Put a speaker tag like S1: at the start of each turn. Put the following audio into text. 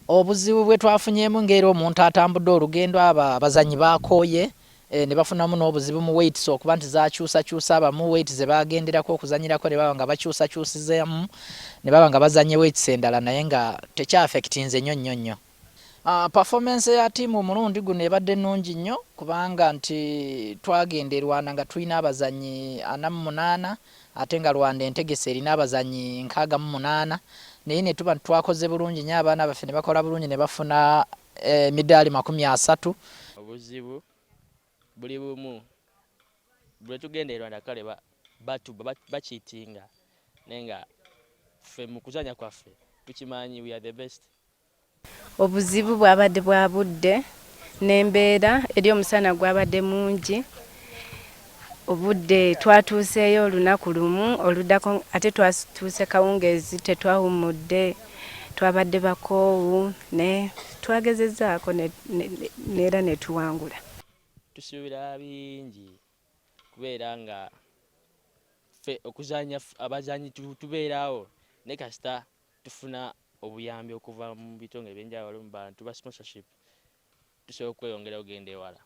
S1: obuzibu bwe twafunyeemu ng'era omuntu atambudde olugendo abazanyi bakooye ne bafunamu n'obuzibu mu weights okuba nti zakyusakyusa abamu weights ze bagenderako okuzanyirako ne baba nga bakyusakyusizemu ne baba nga bazanye weights endala naye nga tekyaffectinze nnyo. Performance ya tiimu omulundi guno ebadde nnungi nnyo kubanga nti twagenda e Rwanda nga tulina abazanyi 48 ate nga Rwanda entegese erina abazanyi 68 naye ne tuba twakoze bulungi nnyo abaana baffe ne bakola bulungi ne bafuna emidaali 30.
S2: Obuzibu buli bumu bwe tugenda e Rwanda kale bakiitinga naye nga ffe mu kuzanya kwaffe tukimanyi we are the best.
S3: Obuzibu bwabadde bwa budde n'embeera eri omusana gwabadde mungi. Obudde twatuuseeyo olunaku lumu oluddako ate twatuuse kawungeezi tetwawumudde twabadde bakoowu ne twagezezzaako neera ne tuwangula.
S2: Tusuubira bingi kubeera nga ffe okuzanya abazanyi tubeerawo ne kasita tufuna obuyambi okuva mu bitongole ebyenjawulo mu bantu ba sponsorship tusobola okweyongera okugenda ewala.